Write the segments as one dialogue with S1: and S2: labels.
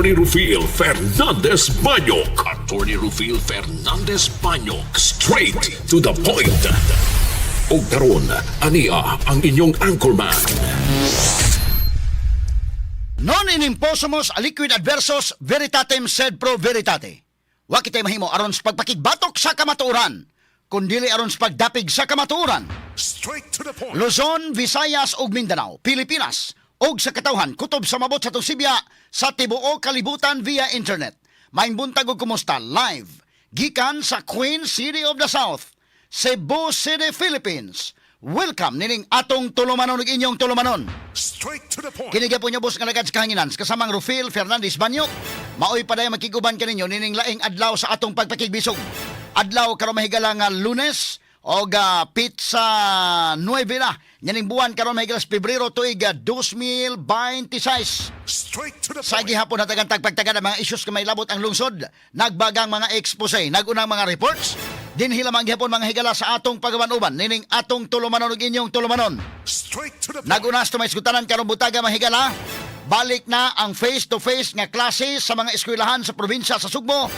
S1: Attorney Rufil Fernandez Banyok. Attorney Rufil Fernandez Banyok. Straight to the point. O karon, ania ang inyong anchorman.
S2: Non inimposumos aliquid adversos veritatem sed pro veritate. Wa kitay mahimo aron sa pagpakigbatok sa kamatuoran, kundili aron sa pagdapig sa kamatuoran.
S1: Straight to the point.
S2: Luzon, Visayas ug Mindanao, Pilipinas ug sa katawhan kutob sa mabot sa Sibya sa tibuok kalibutan via internet. Maayong buntag ug kumusta live gikan sa Queen City of the South, Cebu City, Philippines. Welcome nining atong tulumanon ug inyong tulumanon.
S1: Straight to the point.
S2: Kinigya po niya boss nga lagad sa kahanginan kasamang Rufil Fernandez Banyok. Maoy paday makiguban kaninyo nining laing adlaw sa atong pagpakigbisog. Adlaw karon mahigala nga Lunes o pizza 9 na. Yaning buwan karon mahigala sa Pebrero tuig 2026.
S1: Straight to the
S2: Sa
S1: point.
S2: gihapon natagan tagpagtagan ang mga issues nga may labot ang lungsod. Nagbagang mga expose, nagunang mga reports. Dinhila man gihapon mga higala sa atong pagawanuban nining atong tulumanon ug inyong tulumanon.
S1: Straight to the point.
S2: Nagunas to may iskutanan karong butaga mahigala. Balik na ang face-to-face nga klase sa mga eskwelahan sa probinsya sa Sugbo.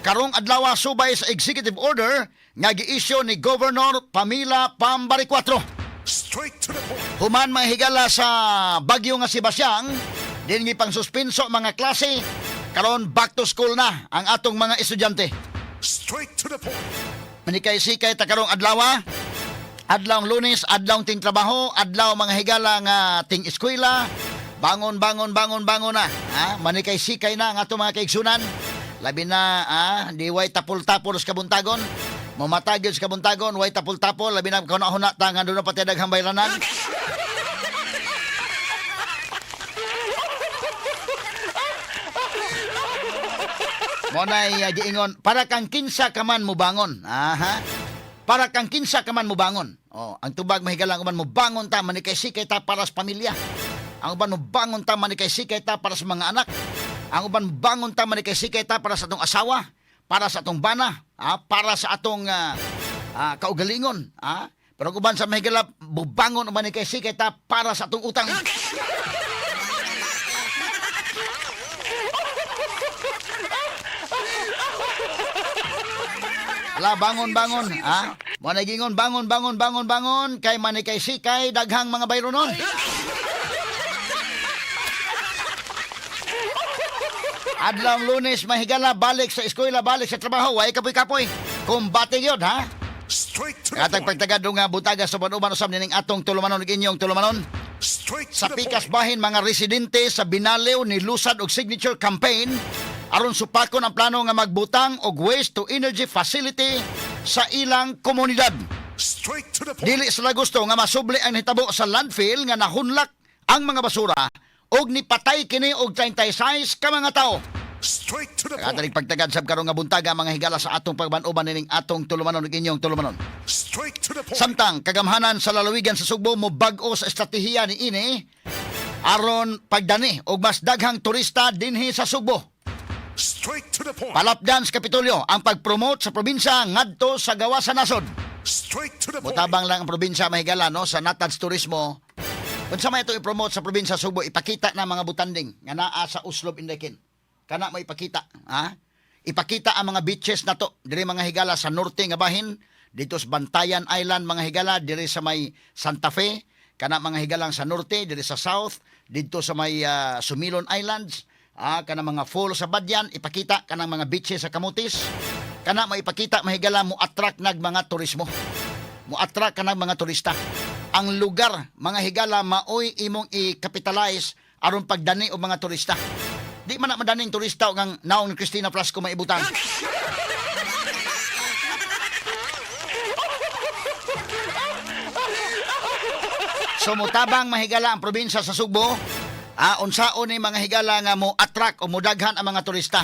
S2: Karong adlaw subay sa executive order nga gi-issue ni Governor Pamila Pambari 4.
S1: Straight to the point.
S2: Human mga higala sa bagyo nga si Basyang, din gi pang suspenso mga klase. Karon back to school na ang atong mga estudyante.
S1: Straight to the point.
S2: Manikay-sikay ta karong adlaw. Adlaw Lunes, adlaw ting trabaho, adlaw mga higala nga ting eskwela. Bangon na. Manikay-sikay na ang atong mga kaigsunan. Labi na, di way tapol-tapol sa kabuntagon. Mamatagid sa kabuntagon, way tapol-tapol. Labi na, kauna-huna ta nga doon na pati daghang bayranan. Monay giingon, para kang kinsa ka man mo bangon. Aha. Para kang kinsa ka man mo bangon. Ang tubag mahigalang uban mo bangon ta manikay-sikay ta para sa pamilya. Ang uban mo bangon ta manikay-sikay ta para sa mga anak. Ang uban bangon ta manikay-sikay ta para sa atong asawa, para sa atong bana, para sa atong kaugalingon. Pero ang uban sa mahigala bubangon manikay-sikay ta para sa atong utang. Ala, bangon. Mo nagingon, bangon. Kay manikay-sikay, daghang mga bayronon. Adlaw Lunes, mahigala, balik sa eskwela, balik sa trabaho. Way kapoy-kapoy. Kumbate yun, ha?
S1: Straight to the
S2: Katag
S1: point.
S2: pagtagad nga butaga sa banuban usab nining atong tulumanon ug inyong tulumanon.
S1: Straight
S2: Sa
S1: to the
S2: pikas
S1: point.
S2: bahin mga residente sa Binalew ni Lusad og signature campaign aron supakon ang plano nga magbutang og waste to energy facility sa ilang komunidad.
S1: Straight to the point.
S2: Dili sila gusto nga masubli ang hitabo sa landfill nga nahunlak ang mga basura og nipatay kini og 36 ka mga tao.
S1: Straight to the
S2: Kadaling
S1: point.
S2: pagtagad sab karon nga buntaga mga higala sa atong pagbanuban nining atong tulumanon ug inyong tulumanon.
S1: Straight to the point.
S2: Samtang kagamhanan sa lalawigan sa Sugbo mo bag-o sa estratehiya ni ini aron pagdani og mas daghang turista dinhi sa Sugbo.
S1: Straight to the point.
S2: Palapdan sa Kapitolyo ang pag-promote sa probinsya ngadto sa gawa sa nasod.
S1: Straight to the point.
S2: Mutabang lang ang probinsya mahigala no sa Natats Turismo. Unsa may ito i-promote sa probinsya sa Sugbo, ipakita na mga butanding nga naa sa Uslob Indekin. Kana mo ipakita, Ipakita ang mga beaches na to, diri mga higala sa norte nga bahin, dito sa Bantayan Island mga higala, diri sa may Santa Fe, kana mga higalang sa norte, diri sa south, dito sa may Sumilon Islands, kana mga falls sa Badyan, ipakita kana mga beaches sa Camotes, kana mo ipakita mahigala mo attract nag mga turismo. Mo attract kanang mga turista. Ang lugar mga higala maoy imong i-capitalize aron pagdani og mga turista. Di man na madaning turista o ngang naong ni Cristina Plasco maibutang. Sumutabang mahigala ang probinsya sa Sugbo. Unsaon ni mga higala nga mo attract o mudaghan ang mga turista.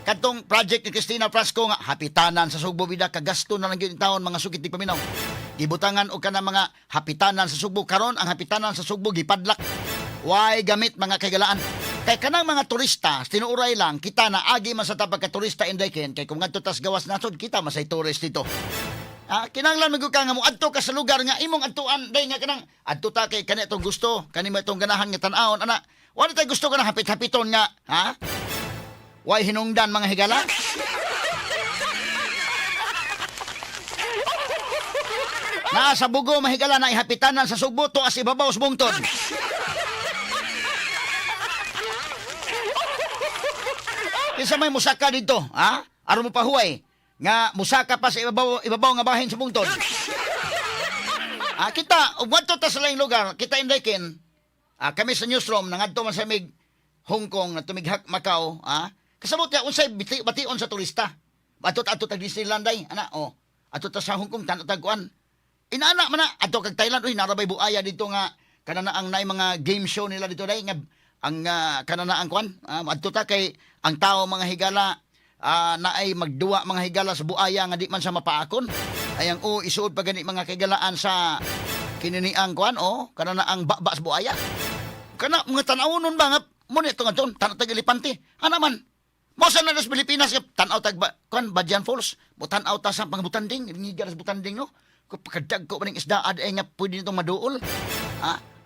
S2: Kadtong project ni Cristina Plasco nga hapitanan sa Sugbo bida kagasto na lang gyud taon mga sukit di paminaw. Gibutangan og kana mga hapitanan sa Sugbo karon ang hapitanan sa Sugbo gipadlak. Way gamit mga kagalaan. Kay kanang mga turista, tinuuray lang, kita na agi man sa tapag ka turista inday kay kung ngadto tas gawas nasod, kita masay tourist dito. Kinanglan magud ka nga mo adto ka sa lugar nga imong adtuan day nga kanang adto ta kay kani itong gusto, kani mo itong ganahan nga tan-awon ana. Wala tay gusto ka na hapit-hapiton nga, Way hinungdan mga higala. Naa sa bugo mga higala na ihapitanan sa Sugbo to as ibabaw sa bungtod. Kinsa may musaka dito, ha? Aron mo pahuway nga musaka pa sa ibabaw nga bahin sa bungtod. Kita ug wadto ta sa laing lugar, kita indaykin. Kami sa newsroom nangadto man sa mig Hong Kong na tumighak Macau, kasabot ya unsay bation sa turista. Atot tag Disneyland day, ana, atot ta sa Hong Kong tan tagkuan. Inaana man na ato kag Thailand, narabay buaya dito nga kanana ang naay mga game show nila dito day nga ang kanana ang kuan. Ato ta kay ang tao mga higala naay magduwa mga higala sa buaya nga di man sa mapaakon. Ay ang isuod pa gani mga kaigalaan sa kininiang kuan kanana ang baba sa buaya. Kana mga tan-awon ba nga mo nito nga ton tan tag elepante. Ana man. Mo sa nas Pilipinas tan-aw tag kuan Badian Falls. Mo tan-aw ta sa mga butanding, ngigar sa butanding no. Ko pagkadag ko maning isda ad nga pwede nitong maduol.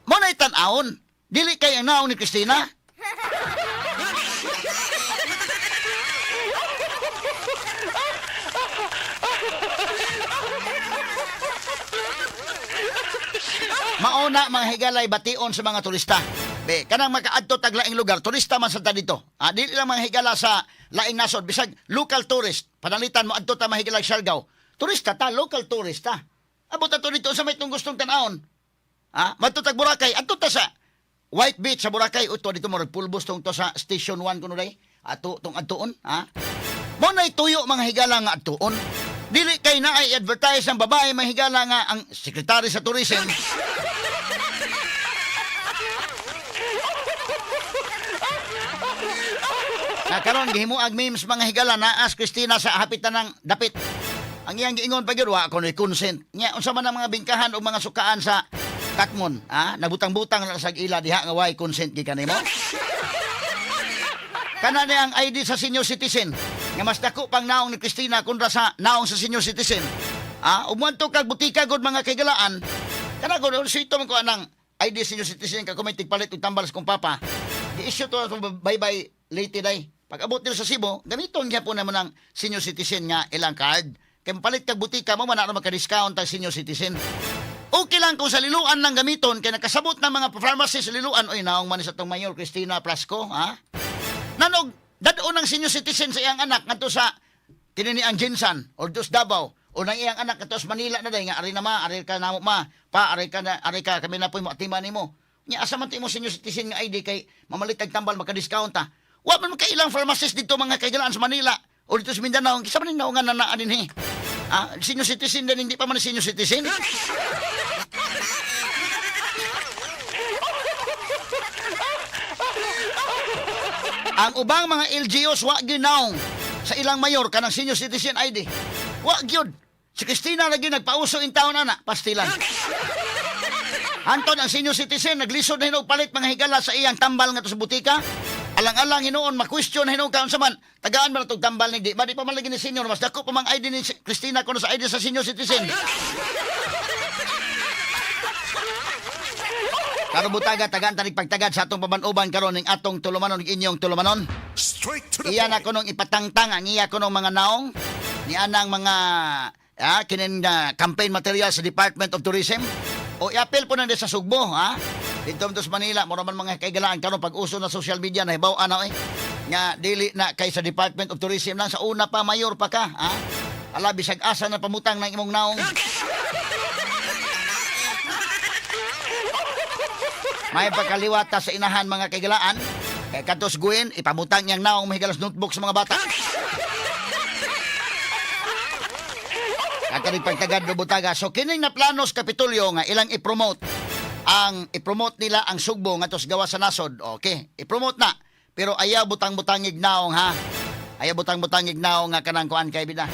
S2: Mo na tan-awon. Dili kay ang naong ni Christina. Mauna mga higalay bation sa mga turista. Kanang makaadto tag laing lugar, turista man sa ta dito. Dili lang mga higala sa laing nasod, bisag local tourist. Panalitan mo adto ta mga higala sa Siargao. Turista ta, local turista. Abot ato dito sa may itong gustong tan-aon. Madto tag Boracay, adto ta sa White Beach sa Boracay. Uto dito mo pulbos tong to sa Station 1 kuno day. Ato tong adtuon, Mo nay tuyo mga higala nga adtuon. Dili kay na ay advertise ang babae mga higala nga ang sekretary sa tourism. Karon gihimuag memes mga higala na as Christina sa hapitan ng dapit. Ang iyang giingon pa gyud wa ko ni consent. Nya unsa man ang mga bingkahan o mga sukaan sa Katmon, nabutang-butang na sa ila diha nga way consent gi kanimo. Kana ni ang ID sa senior citizen nga mas dako pang naong ni Christina kontra sa naong sa senior citizen. Umanto kag butika gud mga kaigalaan. Kana gud sito man ko anang ID senior citizen ka kumitig palit og tambal sa kong papa. Gi-issue to bye-bye late day. Pag abot nila sa Cebu, gamiton niya po naman ng senior citizen nga ilang card. Kaya palit kag butika mo, manaro magka-discount ang senior citizen. Okay lang kung sa liluan lang gamiton, kaya nakasabot ng mga pharmacy sa liluan, oy, naong man sa itong Mayor Christina Plasco, Nanog, dado ng senior citizen sa iyang anak, nga to sa kinini ang Jinsan, or dos Davao, o ng iyang anak, nga to sa Manila na day, nga ari na ma, ari ka na mo ma, pa, ari ka, kami na po yung matima ni mo. Nya asa man mo senior citizen nga ID kay mamalitag tambal magka-discount ta. Wa man kailang pharmacist dito mga kaigalaan sa Manila o dito sa Mindanao. Kisa man naungan na naanin he. Senior citizen din hindi pa man senior citizen. Ang ubang mga LGUs wa ginaong sa ilang mayor kanang senior citizen ID. Wa gyud. Si Christina lagi nagpauso in taon ana, pastilan. Anton ang senior citizen naglisod na hinog palit mga higala sa iyang tambal nga to sa butika. Alang-alang hinuon ma-question hinog kaon sa man. Tagaan man tog tambal ni di pa man lagi ni senior mas dako pa mang ID ni Christina kuno sa ID sa senior citizen. Karo butaga tagaan tanig pagtagad sa atong paman-uban karon ning atong tulumanon ug inyong tulumanon. Iyan ako nung ipatangtang ang iya ko nung mga naong ni anang mga kinin campaign material sa Department of Tourism. O i-appeal po na sa Sugbo, dito sa Manila, muraman mga kaigalaan karon pag-uso na social media na hibaw nga dili na kay sa Department of Tourism lang sa una pa mayor pa ka, Ala bisag asa na pamutang ng imong naong. May pagkaliwata sa inahan mga kaigalaan. Kay katos guin ipamutang niyang naong mahigalas notebook sa mga bata. Katanig pagtagad do butaga. So kining na planos Kapitolyo nga ilang i-promote nila ang Sugbo nga tos gawa sa nasod. Okay, i-promote na. Pero ayaw butang-butangig naong Ayaw butang-butangig naong nga kanang kuan kay bida.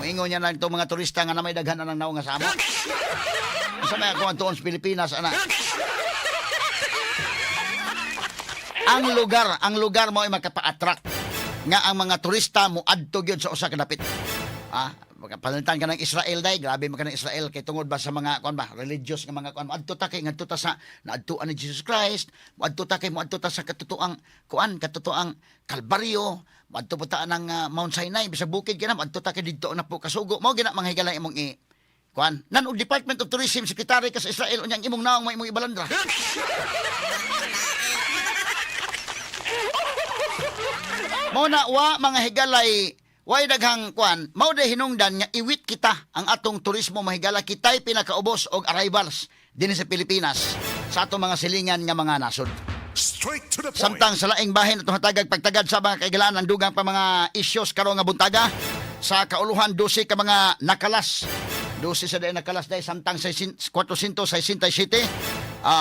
S2: Moingon niya na itong mga turista nga na may daghan na ng naong nga sa amo. Sa may kuan tuon sa Pilipinas Ang lugar mo ay makapa-attract nga ang mga turista mo adto gyud sa usa ka dapit. Palitan ka ng Israel day, grabe man ka ng Israel kay tungod ba sa mga religious nga mga adto ta kay ngadto ta sa naadtuan ni Jesus Christ, adto ta kay mo adto ta sa katotoang Kalbaryo, Adto po ta ng Mount Sinai bisag bukid kina adto ta kay didto na po kasugo. Mao gina mga higala imong kuan. Nan og Department of Tourism Secretary ka sa Israel unyang imong naong may imong ibalandra. Mao na wa mga higalay way daghang kuan, mao day hinungdan nga iwit kita ang atong turismo mahigala kitay pinakaubos og arrivals dinhi sa Pilipinas sa atong mga silingan nga mga nasod.
S3: Straight to the point.
S2: Samtang sa laing bahin atong hatagag pagtagad sa mga kaigalaan ang dugang pa mga issues karon nga buntaga sa kauluhan 12 ka mga nakalas. 12 sa day nakalas day samtang 467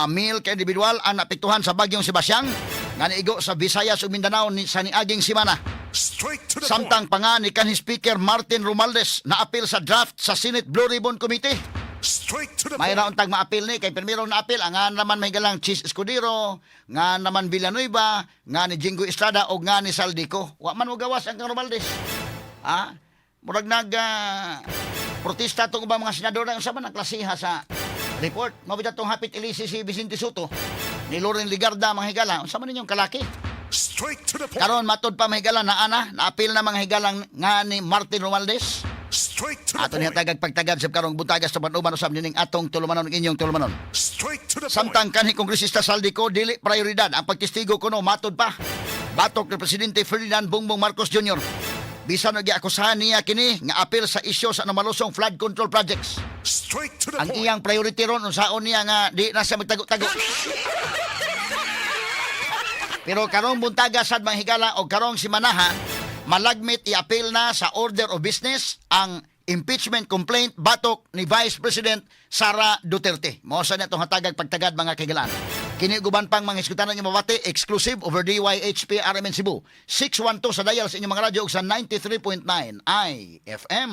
S2: mil ka individual ang napiktuhan sa bagyong Sebastian nga niigo sa Visayas ug Mindanao sa niaging semana.
S3: Straight to the
S2: Samtang panga ni kanhi Speaker Martin Romualdez na apil sa draft sa Senate Blue Ribbon Committee.
S3: point. Straight to the
S2: May
S3: point.
S2: raon tag maapil ni kay primero na apil ang nga naman may galang Chis Escudero, nga naman Villanueva, nga ni Jingo Estrada o nga ni Saldico. Wa man mo gawas ang kang Romualdez. Ha? Murag protesta tong ubang mga senador ang sama nagklasiha sa report. Mabita tong hapit ilisi si Vicente Soto ni Loren Ligarda mga higala. Unsa man ninyong kalaki?
S3: Straight to the point.
S2: Karon matod pa mga higala na naapil na mga higalang nga ni Martin Romualdez.
S3: Straight to
S2: Ato
S3: the
S2: niya
S3: point.
S2: tagag pagtagad sa karong buntagas sa panuban usab nining atong tulumanon ug inyong tulumanon.
S3: Straight to the point.
S2: Samtang kanhi kongresista Saldico dili prioridad ang pagtistigo kuno matod pa. Batok ni Presidente Ferdinand Bongbong Marcos Jr. Bisan og giakusahan niya kini nga apil sa isyu sa malusong flood control projects.
S3: Straight to the
S2: Ang
S3: point.
S2: iyang priority ron unsaon niya nga di na siya magtago-tago. Pero karong buntaga sad mga higala o karong simanaha malagmit i-appeal na sa order of business ang impeachment complaint batok ni Vice President Sara Duterte. Mao sa natong hatagag pagtagad mga kaigalaan. Kini guban pang mga iskutanan nga mabati exclusive over DYHP RMN Cebu. 612 sa dial sa inyong mga radyo ug sa 93.9 IFM.